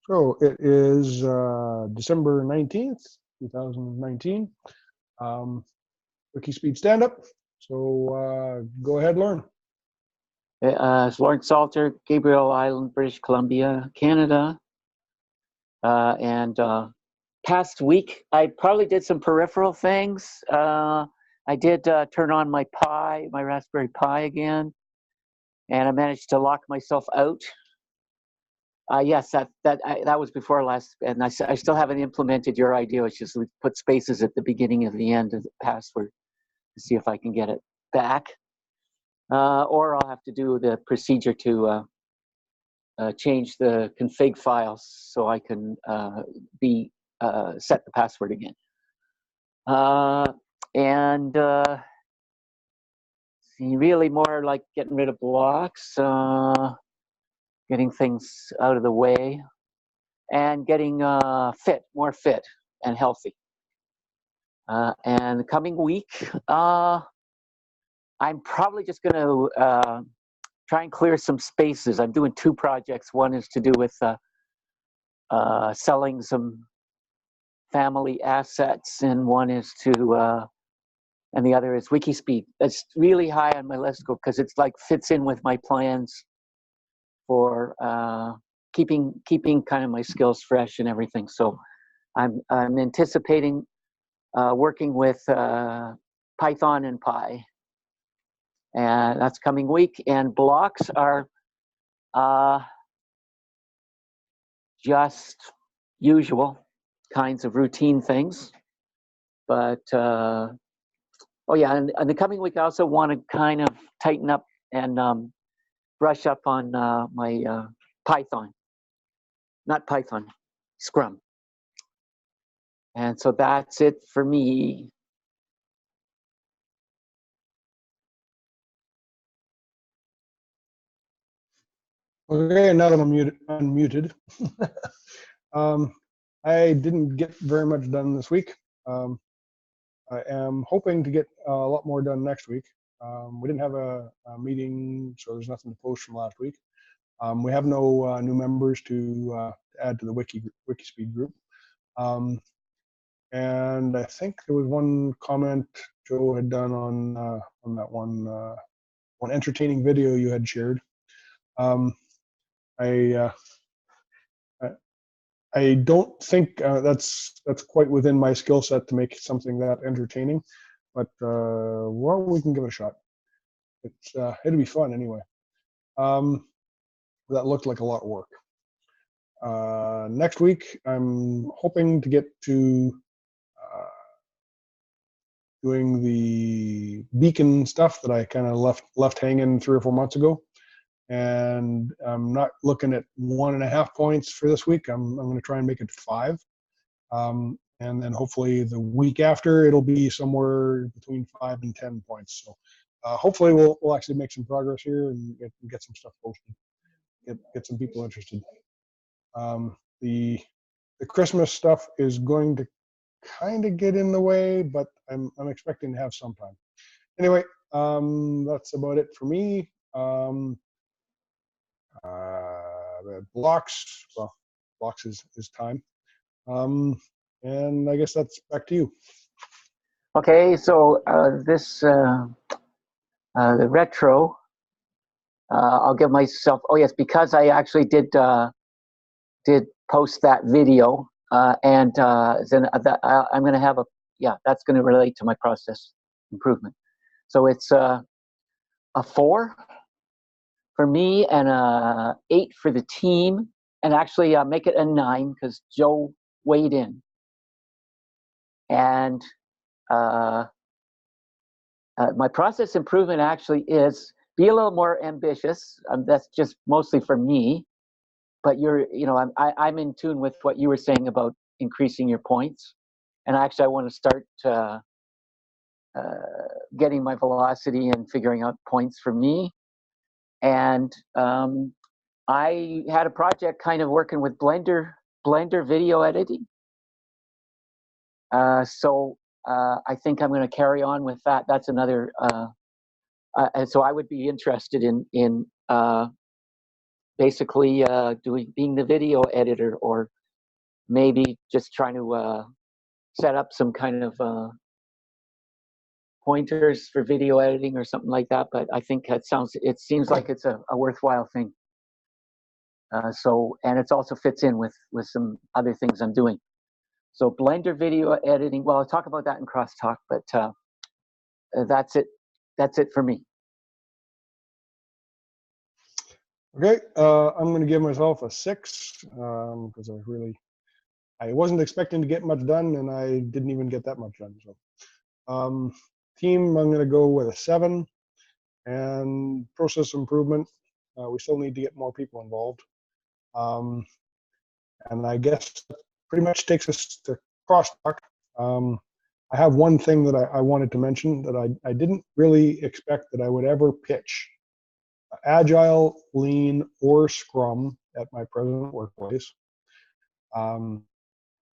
So it is December 19th, 2019. WIKISPEED Stand-Up. So go ahead, Lauren. It's Lawrence Salter, Gabriel Island, British Columbia, Canada. And past week, I probably did some peripheral things. I did turn on my Pi, my Raspberry Pi again, and I managed to lock myself out. Yes, that was before last, and I still haven't implemented your idea, which is put spaces at the beginning of the end of the password to see if I can get it back. Or I'll have to do the procedure to change the config files so I can set the password again. And really more like getting rid of blocks, getting things out of the way, and getting more fit and healthy. And the coming week, I'm probably just going to try and clear some spaces. I'm doing two projects. One is to do with selling some family assets, and one is to, and the other is WIKISPEED. That's really high on my list because it's like fits in with my plans for keeping kind of my skills fresh and everything. So I'm anticipating working with Python and Pi. And that's coming week. And blocks are just usual kinds of routine things. But, oh yeah, and the coming week I also want to kind of tighten up and brush up on my Python. Not Python, Scrum. And so that's it for me. Okay, now that I'm unmuted. I didn't get very much done this week. I am hoping to get a lot more done next week. We didn't have a meeting, so there's nothing to post from last week. We have no new members to add to the WIKISPEED group. And I think there was one comment Joe had done on that one entertaining video you had shared. I don't think that's quite within my skill set to make something that entertaining, but well, we can give it a shot. It'll be fun anyway. That looked like a lot of work. Next week, I'm hoping to get to doing the beacon stuff that I kind of left hanging 3 or 4 months ago. And I'm not looking at 1.5 points for this week. I'm going to try and make it 5. And then hopefully the week after, it'll be somewhere between 5 and 10 points. So hopefully we'll actually make some progress here and get some stuff posted, get some people interested. The Christmas stuff is going to kind of get in the way, but I'm expecting to have some time. Anyway, that's about it for me. Blocks, well, blocks is time. And I guess that's back to you. Okay, so the retro, I'll give myself, oh yes, because I actually did post that video, and then I'm going to have that's going to relate to my process improvement. So it's a 4 for me and a 8 for the team, and actually make it a 9 because Joe weighed in. And my process improvement actually is be a little more ambitious. That's just mostly for me, but I'm in tune with what you were saying about increasing your points. And actually, I want to start getting my velocity and figuring out points for me. And I had a project kind of working with Blender video editing. So I think I'm going to carry on with that. That's another, and so I would be interested in basically being the video editor, or maybe just trying to set up some kind of pointers for video editing or something like that. But I think it seems like it's a worthwhile thing. And it also fits in with some other things I'm doing. So Blender video editing. Well, I'll talk about that in crosstalk, but that's it. That's it for me. Okay, I'm going to give myself a 6 because I wasn't expecting to get much done, and I didn't even get that much done. So, team, I'm going to go with a 7, and process improvement. We still need to get more people involved, and I guess that pretty much takes us to crosstalk. I have one thing that I wanted to mention that I didn't really expect that I would ever pitch. Agile, Lean, or Scrum at my present workplace.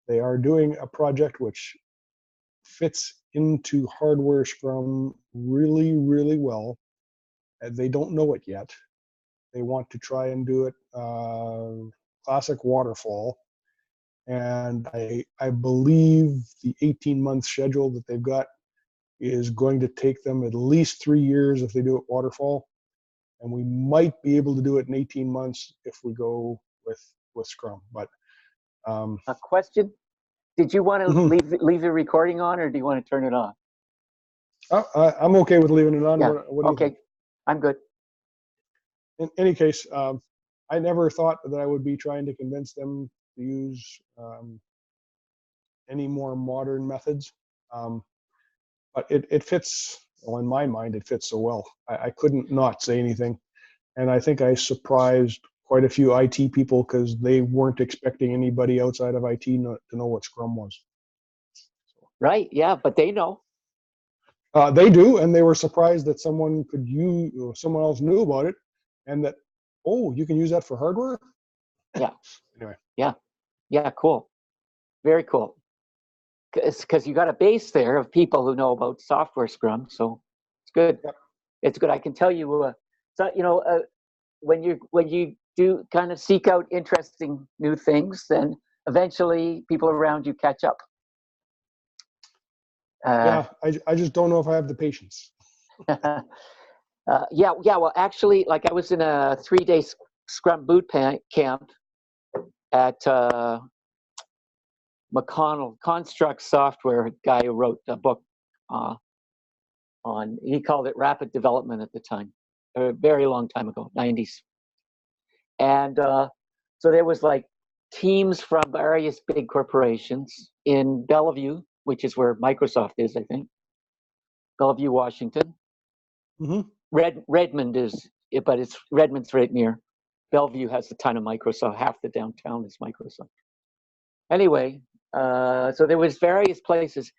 They are doing a project which fits into hardware Scrum really, really well. They don't know it yet. They want to try and do it classic waterfall. And I believe the 18-month schedule that they've got is going to take them at least 3 years if they do it waterfall. And we might be able to do it in 18 months if we go with Scrum. But a question: did you want to leave the recording on, or do you want to turn it on? I'm okay with leaving it on. Yeah. What do you think? I'm good. In any case, I never thought that I would be trying to convince them to use any more modern methods. But it fits, well, in my mind, it fits so well. I couldn't not say anything. And I think I surprised quite a few IT people because they weren't expecting anybody outside of IT to know what Scrum was. Right, yeah, but they know. They do, and they were surprised that someone else knew about it, and that, oh, you can use that for hardware? Yeah. Anyway. Yeah, cool. Very cool. Because you got a base there of people who know about software Scrum, so it's good. Yep. It's good. I can tell you, when you do kind of seek out interesting new things, then eventually people around you catch up. Yeah, I just don't know if I have the patience. Yeah. Well, actually, like I was in a 3-day Scrum boot camp at McConnell, Construct Software guy who wrote a book he called it Rapid Development at the time, a very long time ago, 90s. And so there was like teams from various big corporations in Bellevue, which is where Microsoft is, I think. Bellevue, Washington. Mm-hmm. Redmond is, but Redmond's right near. Bellevue has a ton of Microsoft. Half the downtown is Microsoft. Anyway, so there was various places.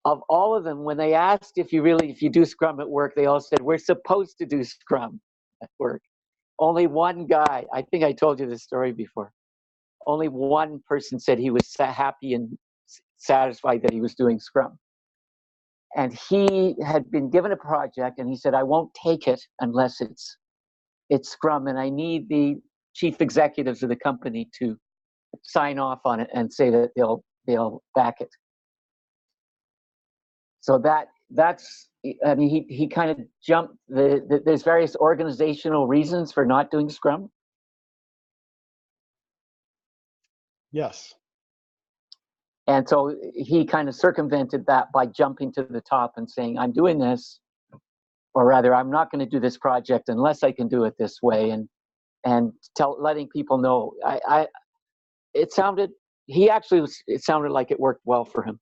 Of all of them, when they asked if you do Scrum at work, they all said, we're supposed to do Scrum at work. Only one guy, I think I told you this story before, only one person said he was happy and satisfied that he was doing Scrum. And he had been given a project, and he said, I won't take it unless it's Scrum, and I need the chief executives of the company to sign off on it and say that they'll back it. So that's, I mean, he kind of jumped there's various organizational reasons for not doing Scrum. Yes. And so he kind of circumvented that by jumping to the top and saying, I'm doing this, or rather, I'm not going to do this project unless I can do it this way, and letting people know. It sounded like it worked well for him.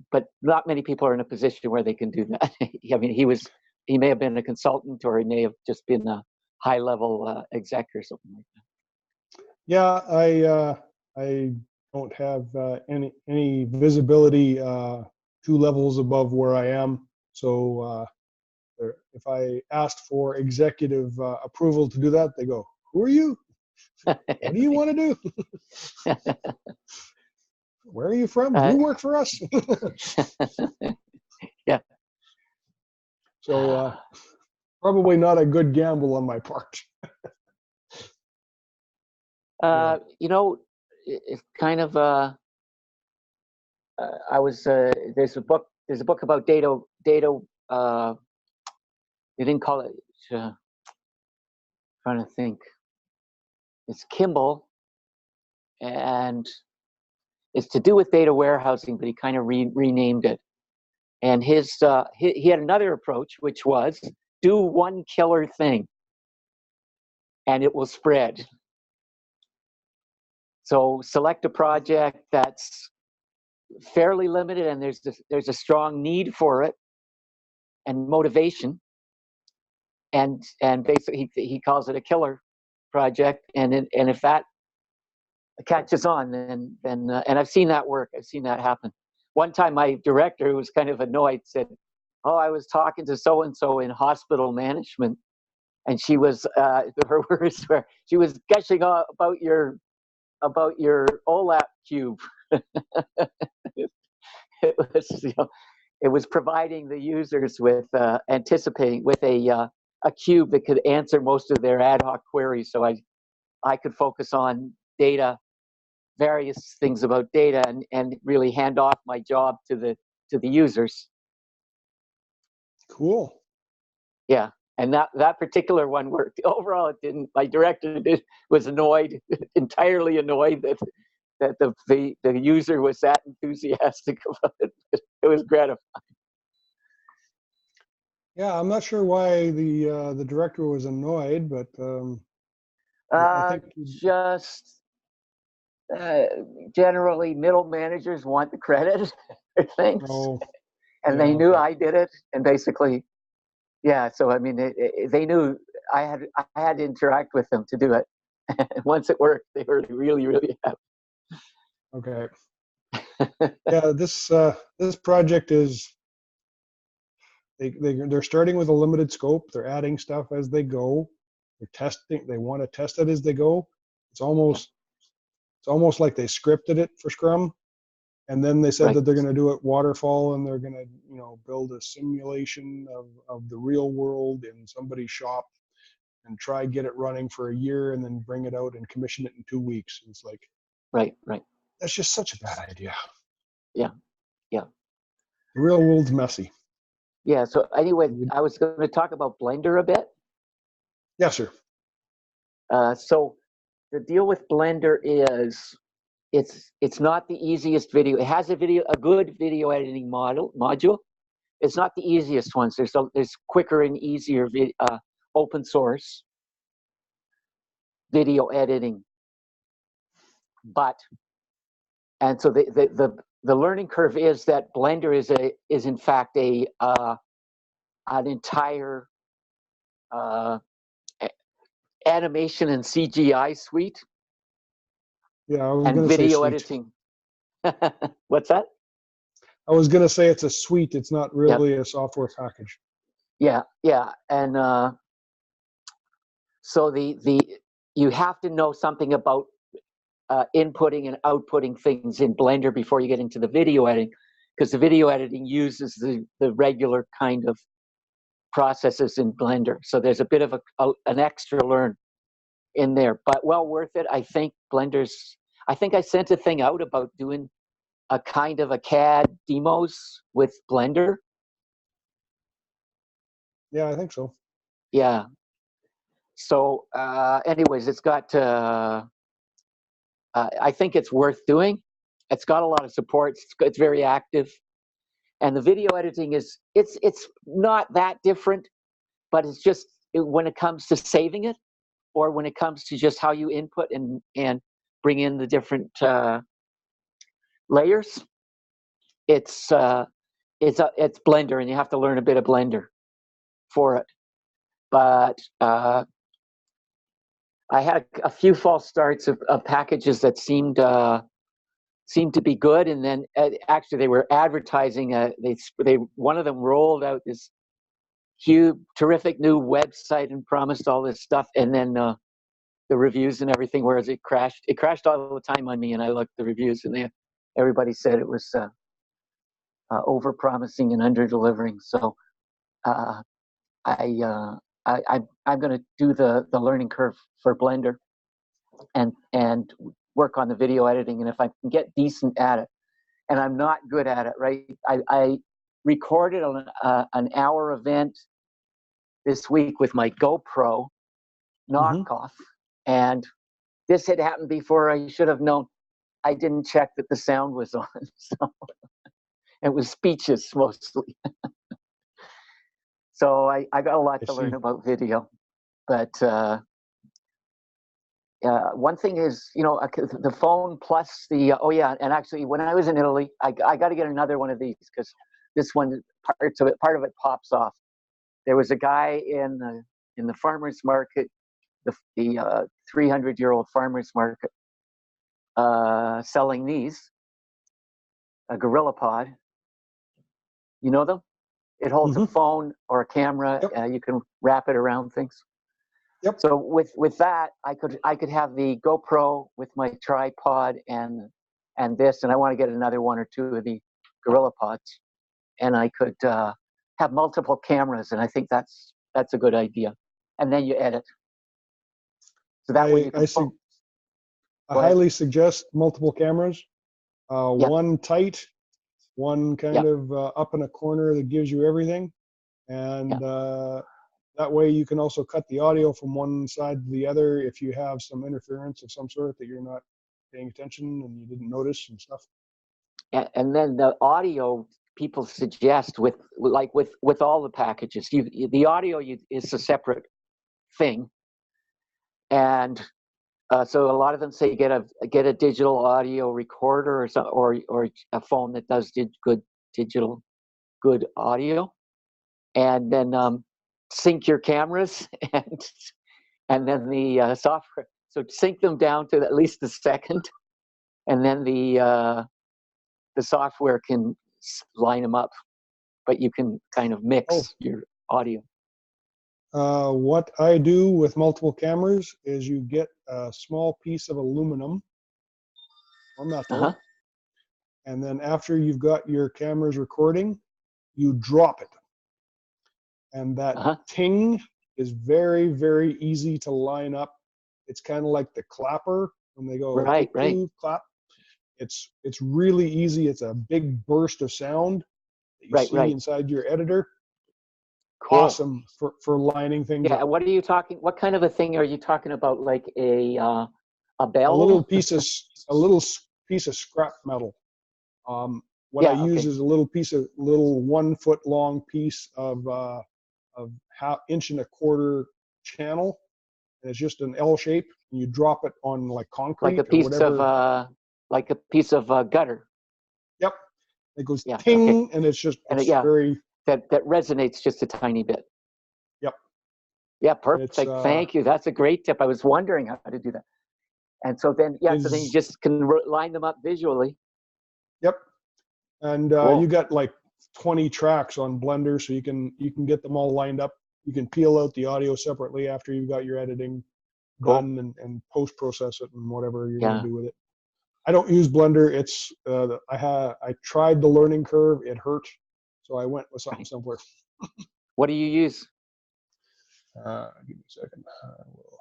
But not many people are in a position where they can do that. I mean, he may have been a consultant, or he may have just been a high-level exec or something like that. Yeah, I don't have any visibility 2 levels above where I am. So if I asked for executive approval to do that, they go, "Who are you? What do you want to do? Where are you from? You work for us." Yeah. So Probably not a good gamble on my part. Yeah. You know, it's kind of I was there's a book about data they didn't call it trying to think. It's Kimball, and it's to do with data warehousing, but he kind of renamed it. And he had another approach, which was do one killer thing, and it will spread. So select a project that's fairly limited, and there's a strong need for it and motivation, and basically he calls it a killer project, and if that catches on, then and I've seen that work. I've seen that happen. One time, my director, who was kind of annoyed, said, "Oh, I was talking to so and so in hospital management, and she was her words were she was gushing about your OLAP cube." It was it was providing the users with anticipating with a cube that could answer most of their ad hoc queries, so I could focus on data, various things about data, and really hand off my job to the users. Cool. Yeah, and that particular one worked. Overall, it didn't. My director was annoyed, entirely annoyed that the user was that enthusiastic about it. It was gratifying. Yeah, I'm not sure why the director was annoyed, but I think Just generally, middle managers want the credit for things, oh and yeah, they knew okay. I did it, and basically, yeah. So I mean, they knew I had to interact with them to do it. Once it worked, they were really, really happy. Okay. Yeah, this project is they're starting with a limited scope. They're adding stuff as they go. They're testing. They want to test it as they go. It's Yeah, almost like they scripted it for Scrum, and then they said right, that they're going to do it waterfall, and they're going to build a simulation of the real world in somebody's shop and try get it running for a year, and then bring it out and commission it in 2 weeks. And it's like right. that's just such a bad idea. Yeah, yeah, The real world's messy. yeah. So anyway, I was going to talk about Blender a bit. Yes, sir. So the deal with Blender is it's not the easiest video. It has a good video editing module. It's not the easiest ones. There's quicker and easier open source video editing, and so the learning curve is that Blender is in fact an entire animation and CGI suite Yeah, I was and going to say video sweet. editing. What's that? I was going to say it's a suite. It's not Yep. really a software package. Yeah, and so you have to know something about inputting and outputting things in Blender before you get into the video editing, because the video editing uses the regular kind of processes in Blender. So there's a bit of an extra learn in there, but well worth it. I think I think I sent a thing out about doing a kind of a CAD demos with Blender. Yeah, I think so. Yeah. So anyways, it's got I think it's worth doing. It's got a lot of support. It's very active, and the video editing it's not that different, but it's just when it comes to saving it, or when it comes to just how you input and bring in the different layers, it's Blender, and you have to learn a bit of Blender for it. But I had a few false starts of packages that seemed to be good, and then actually they were advertising. They one of them rolled out this huge, terrific new website and promised all this stuff, and then the reviews and everything, whereas it crashed all the time on me, and I looked at the reviews, and everybody said it was over promising and under delivering. So I I'm going to do the learning curve for Blender and work on the video editing. And if I can get decent at it, and I'm not good at it, right? I recorded an hour event this week with my GoPro knockoff, and this had happened before. I should have known. I didn't check that the sound was on, so it was speeches mostly. So I got a lot to learn about video, but one thing is, you know, the phone plus the oh yeah, and actually when I was in Italy, I got to get another one of these because this one part of it pops off. There was a guy in the farmers market, the 300-year-old farmers market, selling these, a Gorilla Pod. You know them? It holds a phone or a camera. Yep. You can wrap it around things. Yep. So with that, I could have the GoPro with my tripod and this, and I want to get another one or two of the Gorilla Pods, and I could have multiple cameras, and I think that's a good idea. And then you edit. So that way you can. I highly suggest multiple cameras. One tight, one kind of up in a corner that gives you everything, and that way you can also cut the audio from one side to the other if you have some interference of some sort that you're not paying attention and you didn't notice and stuff. And then the audio people suggest with all the packages, the audio is a separate thing, and so a lot of them say get a digital audio recorder or a phone that does good audio, and then sync your cameras and then the software. So sync them down to at least a second, and then the software can line them up, but you can kind of mix your audio. What I do with multiple cameras is you get a small piece of aluminum or metal, and then after you've got your cameras recording, you drop it. And that ting is very, very easy to line up. It's kind of like the clapper when they go clap. It's really easy. It's a big burst of sound that you see inside your editor. Cool. Awesome for lining things up. What are you talking? What kind of a thing are you talking about? Like a bell? A little piece of scrap metal. What I use is a little 1 foot long piece of inch and a quarter channel, and it's just an L shape. And you drop it on like concrete, like a piece of gutter. Yep, it goes ting, and it's just very that resonates just a tiny bit. Yep. Yeah, perfect. Thank you. That's a great tip. I was wondering how to do that. And so then, so then you just can line them up visually. Yep. And you got like 20 tracks on Blender, so you can get them all lined up. You can peel out the audio separately after you've got your editing done and post process it and whatever you're gonna do with it. I don't use Blender. It's I tried the learning curve. It hurt, so I went with something simpler. What do you use? Give me a second. I will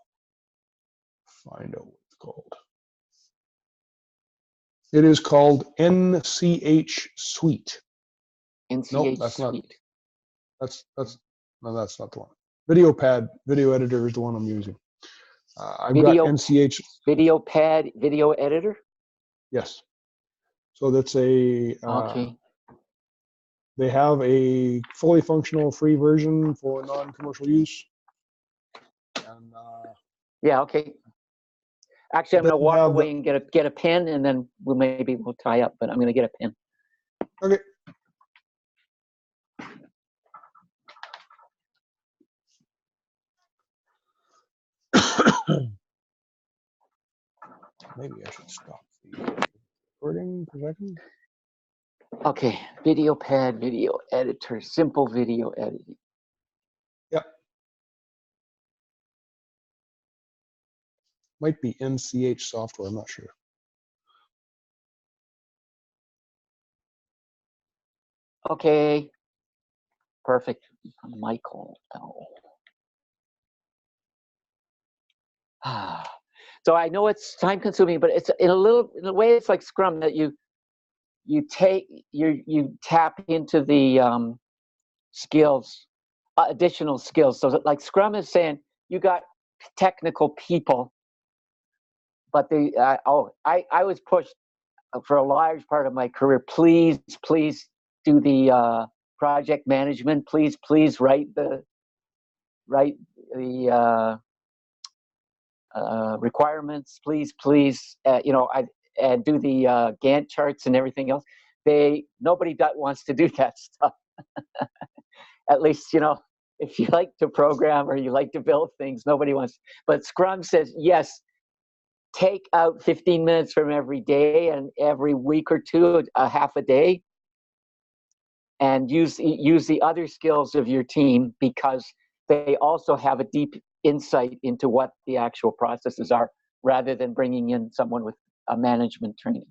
find out what it's called. It is called NCH Suite. NCH that's Suite. That's not the one. VideoPad video editor is the one I'm using. I've got NCH VideoPad video editor. Yes. So that's a they have a fully functional free version for non-commercial use. And actually, I'm going to walk away and get a pen, and then we'll tie up. But I'm going to get a pen. Okay. Maybe I should stop the recording for a second. Okay, VideoPad video editor, simple video editing. Yep. Might be NCH software, I'm not sure. Okay. Perfect. Michael L. So I know it's time consuming, but it's in a way it's like Scrum, that you tap into the skills, additional skills. So like Scrum is saying, you got technical people, but I was pushed for a large part of my career. Please do the project management. Please write the requirements. Please, and do the Gantt charts and everything else. Nobody wants to do that stuff. At least, if you like to program or you like to build things, nobody wants. But Scrum says, yes, take out 15 minutes from every day, and every week or two, a half a day, and use the other skills of your team, because they also have a deep insight into what the actual processes are, rather than bringing in someone with a management training.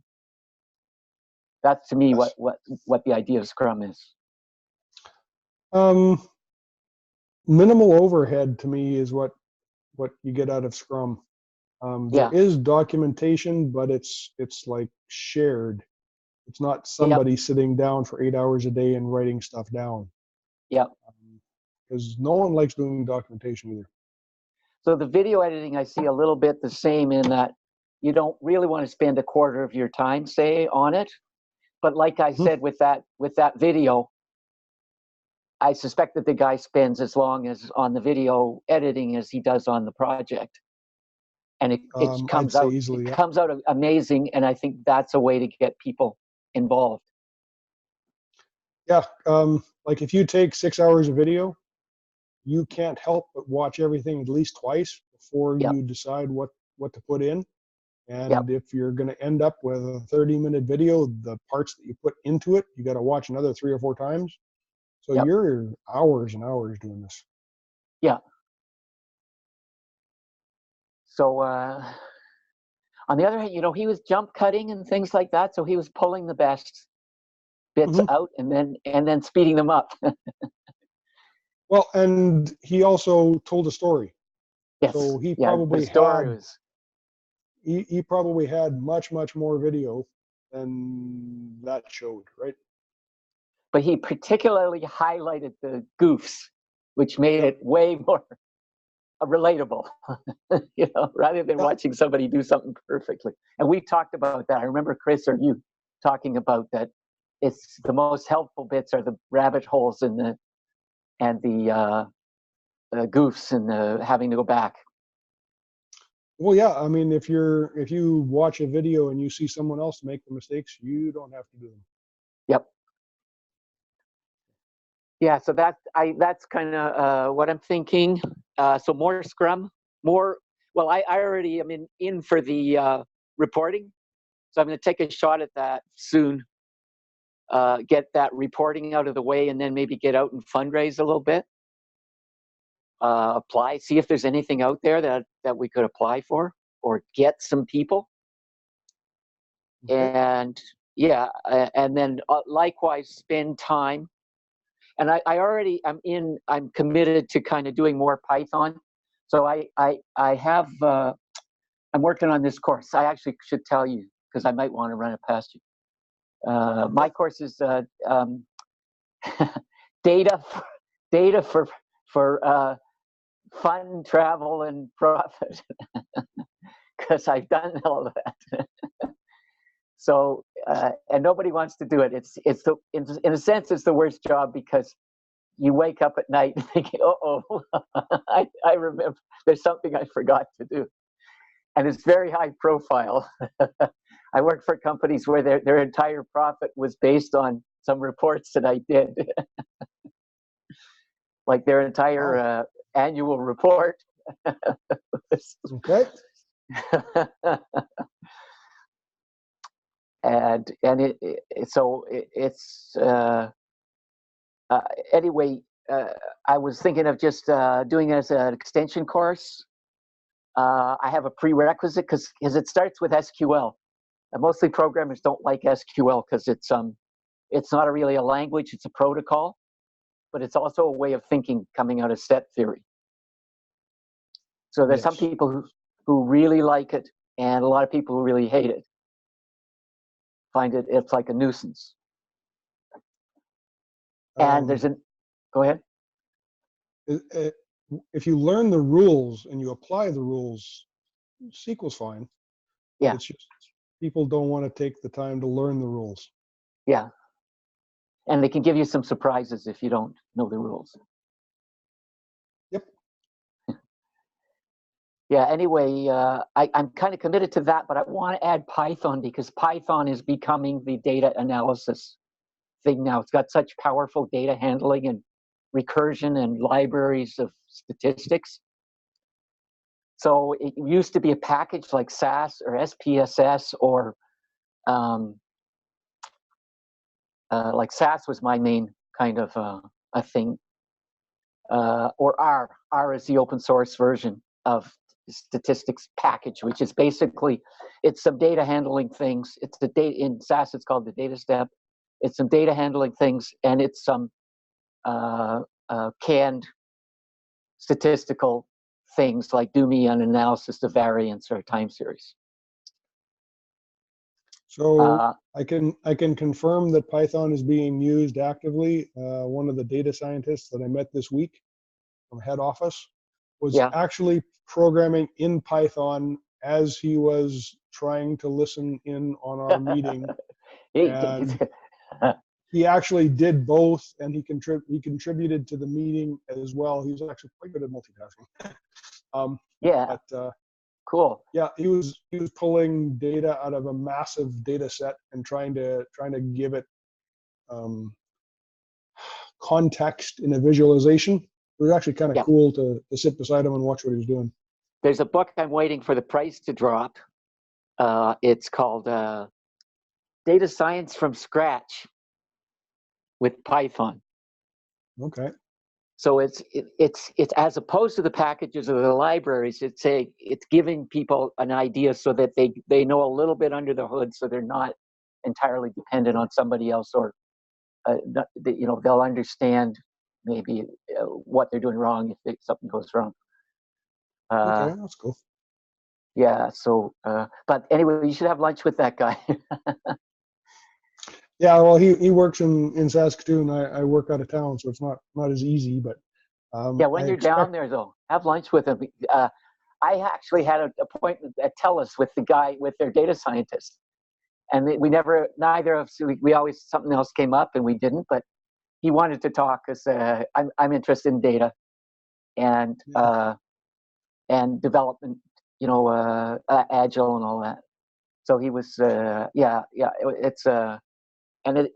That's, to me, what the idea of Scrum is. Minimal overhead, to me, is what you get out of Scrum. There is documentation, but it's like shared. It's not somebody sitting down for 8 hours a day and writing stuff down. Yep. Because no one likes doing documentation either. So the video editing, I see a little bit the same, in that you don't really want to spend a quarter of your time, say, on it. But like I said, with that video, I suspect that the guy spends as long as on the video editing as he does on the project. And it comes out easily, comes out amazing, and I think that's a way to get people involved. Yeah, like if you take 6 hours of video, you can't help but watch everything at least twice before you decide what to put in. And if you're going to end up with a 30-minute video, the parts that you put into it, you got to watch another 3 or 4 times. So you're hours and hours doing this. Yeah. So on the other hand, he was jump cutting and things like that. So he was pulling the best bits out and then speeding them up. Well, and he also told a story. Yes. So he probably had much more video than that showed, right? But he particularly highlighted the goofs, which made it way more relatable, rather than watching somebody do something perfectly. And we talked about that. I remember Chris or you talking about that. It's the most helpful bits are the rabbit holes and the goofs and the having to go back. Well, yeah. I mean, if you watch a video and you see someone else make the mistakes, you don't have to do them. Yep. Yeah. So that's kind of what I'm thinking. So more Scrum, more. Well, I already am in for the reporting, so I'm going to take a shot at that soon. Get that reporting out of the way, and then maybe get out and fundraise a little bit. Apply, see if there's anything out there that we could apply for, or get some people. And and then likewise spend time. And I'm committed to kind of doing more Python. So I have I'm working on this course. I actually should tell you, because I might want to run it past you. My course is data for fun, travel, and profit, because I've done all of that. So and nobody wants to do it. In a sense, it's the worst job, because you wake up at night thinking, I remember there's something I forgot to do. And it's very high profile. I worked for companies where their entire profit was based on some reports that I did. Like their entire annual report. Okay. And it's anyway, I was thinking of just doing it as an extension course. I have a prerequisite because it starts with SQL. And mostly programmers don't like SQL because it's not really a language, it's a protocol, but it's also a way of thinking coming out of set theory. So there's some people who really like it, and a lot of people who really hate it. It's like a nuisance. And there's go ahead. If you learn the rules and you apply the rules, SQL's fine. Yeah. It's just people don't want to take the time to learn the rules. Yeah. And they can give you some surprises if you don't know the rules. Yep. Yeah, anyway, I'm kind of committed to that, but I want to add Python because Python is becoming the data analysis thing now. It's got such powerful data handling and recursion and libraries of statistics. So it used to be a package like SAS or SPSS or like SAS was my main kind of a thing. Or R. R is the open source version of statistics package, which is basically, it's some data handling things. It's the data in SAS, it's called the data step. It's some data handling things, and it's some canned statistical things like do me an analysis of variance or time series. So I can confirm that Python is being used actively. One of the data scientists that I met this week from head office was actually programming in Python as he was trying to listen in on our meeting. And he actually did both, and he contributed to the meeting as well. He was actually quite good at multitasking. But, cool. Yeah, he was pulling data out of a massive data set and trying to give it context in a visualization. It was actually kind of cool to sit beside him and watch what he was doing. There's a book I'm waiting for the price to drop. It's called Data Science from Scratch with Python. Okay. So it's as opposed to the packages or the libraries, it's giving people an idea so that they know a little bit under the hood, so they're not entirely dependent on somebody else, or they'll understand maybe what they're doing wrong if something goes wrong. Okay, that's cool. Yeah. So, but anyway, you should have lunch with that guy. Yeah, well, he works in Saskatoon. I work out of town, so it's not as easy. But yeah, when you're down there, though, have lunch with him. I actually had an appointment at TELUS with the guy, with their data scientist, and neither of us, we always, something else came up and we didn't. But he wanted to talk because I'm interested in data and development, agile and all that. So he was, it's and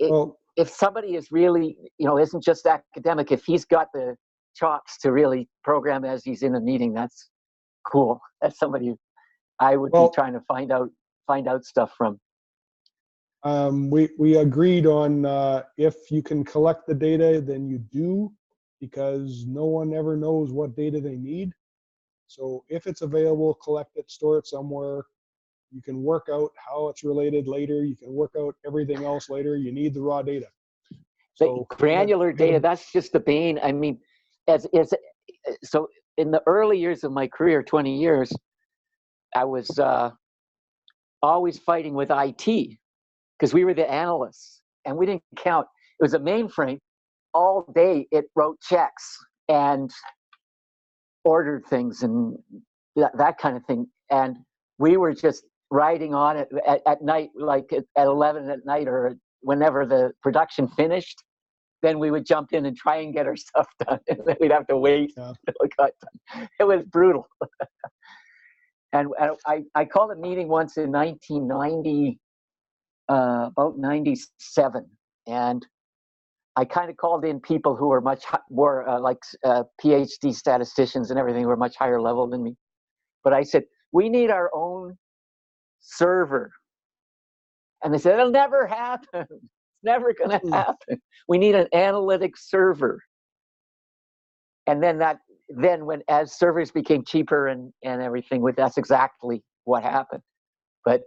if somebody is really, isn't just academic, if he's got the chops to really program as he's in a meeting, that's cool. That's somebody I would be trying to find out stuff from. We agreed on if you can collect the data, then you do, because no one ever knows what data they need. So if it's available, collect it, store it somewhere. You can work out how it's related later. You can work out everything else later. You need the raw data. So granular data, that's just the bane. I mean, so in the early years of my career, 20 years, I was always fighting with IT because we were the analysts and we didn't count. It was a mainframe. All day it wrote checks and ordered things and that kind of thing. And we were just riding on it at night, like at 11 at night or whenever the production finished. Then we would jump in and try and get our stuff done. And then we'd have to wait until it got done. It was brutal. And I called a meeting once in 1990, about 97. And I kind of called in people who were much more like PhD statisticians and everything, who were much higher level than me. But I said, we need our own server. And they said, it'll never happen. It's never going to happen. We need an analytics server. And then as servers became cheaper and everything, that's exactly what happened. But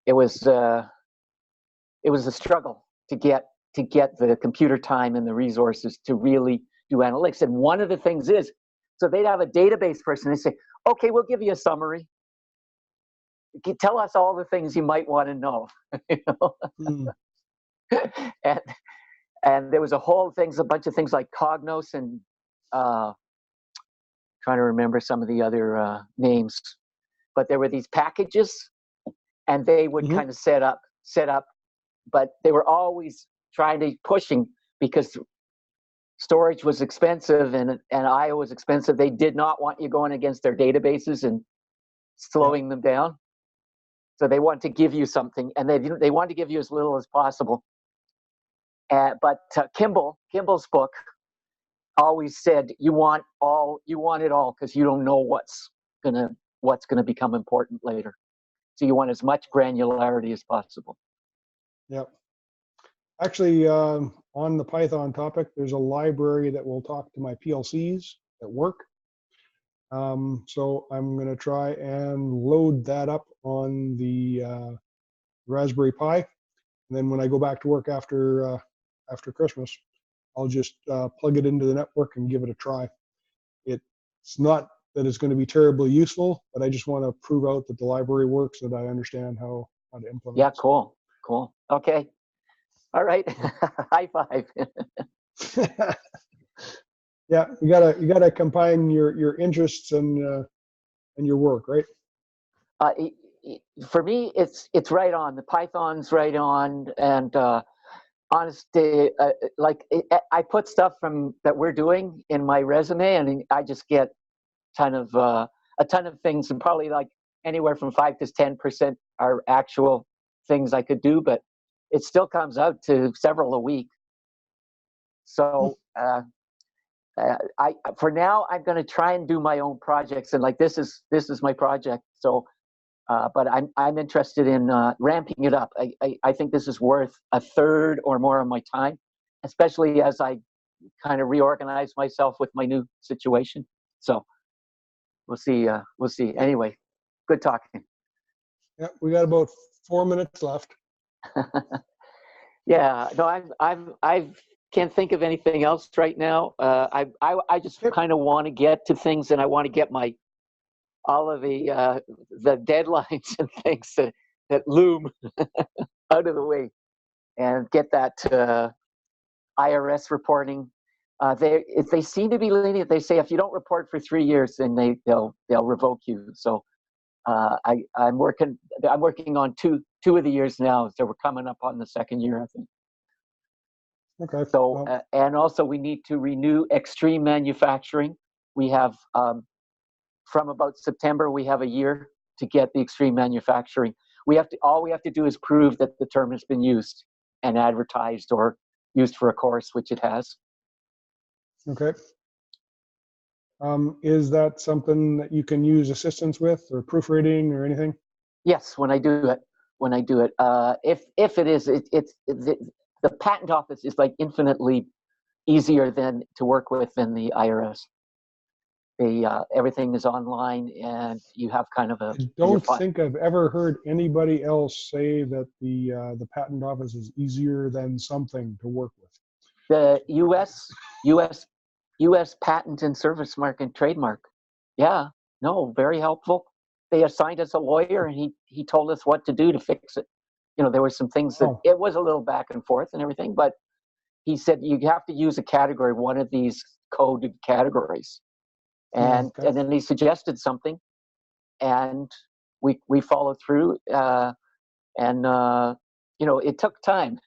it was a struggle to get the computer time and the resources to really do analytics. And one of the things is So they'd have a database person. They say, okay, we'll give you a summary. Tell us all the things you might want to know. You know? Hmm. and and there was a bunch of things like Cognos and trying to remember some of the other names, but there were these packages, and they would Mm-hmm. kind of set up, but they were always trying to pushing because storage was expensive and IO was expensive. They did not want you going against their databases and slowing them down. So they wanted to give you something, and they wanted to give you as little as possible. But Kimball's book always said you want it all because you don't know what's gonna become important later. So you want as much granularity as possible. Yep. Actually, on the Python topic, there's a library that will talk to my PLCs at work. So I'm going to try and load that up on the Raspberry Pi. And then when I go back to work after Christmas, I'll just plug it into the network and give it a try. It's not that it's going to be terribly useful, but I just want to prove out that the library works, that I understand how to implement it. Yeah, cool. Okay. All right. High five. Yeah, you gotta combine your interests and your work, right? For me, it's right on. The Python's right on, and honestly, I put stuff that we're doing in my resume, and I just get a ton of things, and probably like anywhere from 5 to 10% are actual things I could do, but it still comes out to several a week. So for now, I'm going to try and do my own projects, and like this is my project. So, but I'm interested in ramping it up. I think this is worth a third or more of my time, especially as I kind of reorganize myself with my new situation. So we'll see. We'll see. Anyway, good talking. Yeah, we got about 4 minutes left. Yeah, no, I can't think of anything else right now. I just kind of want to get to things, and I want to get all of the deadlines and things that loom out of the way, and get that IRS reporting. They seem to be lenient. They say if you don't report for 3 years, then they'll revoke you. So I'm working on two of the years now. So we're coming up on the second year, I think. Okay. So and also we need to renew extreme manufacturing. We have from about September we have a year to get the extreme manufacturing. All we have to do is prove that the term has been used and advertised or used for a course, which it has. Okay. Is that something that you can use assistance with, or proofreading, or anything? Yes, when I do it. If it is, the patent office is like infinitely easier to work with than the IRS. Everything is online, and you have kind of I don't think I've ever heard anybody else say that the patent office is easier than something to work with. The U.S. Patent and Service Mark and Trademark. Yeah, no, very helpful. They assigned us a lawyer, and he told us what to do to fix it. You know, there were some things that it was a little back and forth and everything, but he said you have to use a category, one of these coded categories, and then he suggested something, and we followed through, and it took time.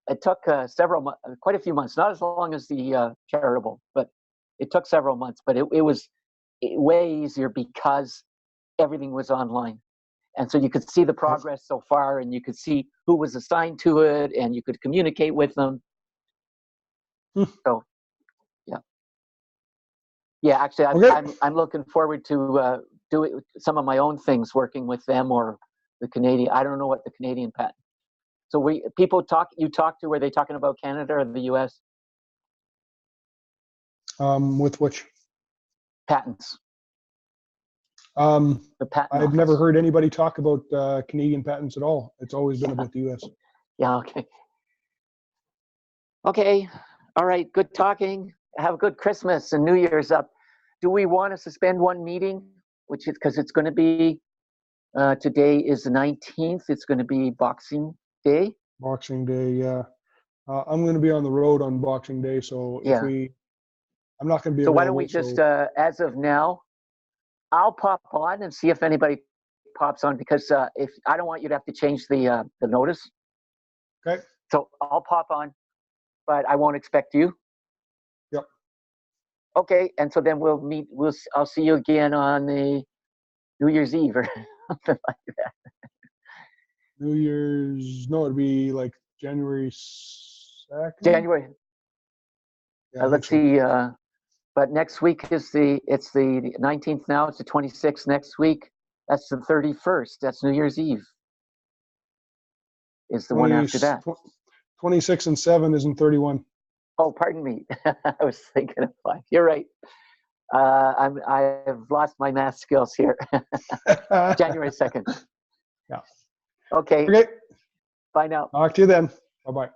It took quite a few months, not as long as the charitable, but it took several months. But it was way easier because everything was online. And so you could see the progress so far, and you could see who was assigned to it, and you could communicate with them. So, yeah. Actually, I'm looking forward to doing some of my own things, working with them or the Canadian. I don't know what the Canadian patent. So you talk to, were they talking about Canada or the U.S.? With which patents? The patent I've office. never heard anybody talk about Canadian patents at all. It's always been about the U.S. Yeah. Okay. Okay. All right. Good talking. Have a good Christmas and New Year's up. do we want to suspend one meeting, which is because it's going to be today is the 19th. It's going to be Boxing Day. Boxing Day, yeah. I'm going to be on the road on Boxing Day, so Yeah. I'm not going to be So available. why don't we just, as of now, I'll pop on and see if anybody pops on, because if I don't want you to have to change the notice. Okay. So I'll pop on, but I won't expect you. Yep. Okay, and so then we'll meet. I'll see you again on the New Year's Eve or something like that. New Year's, no, it'd be like January 2nd. January. Yeah, Let's see. But next week it's the 19th now. It's the 26th next week. That's the 31st. That's New Year's Eve. Is the one after that. 26 and 7 isn't 31. Oh, pardon me. I was thinking of 5. You're right. I have lost my math skills here. January 2nd. Yeah. Okay. Okay. Bye now. Talk to you then. Bye-bye.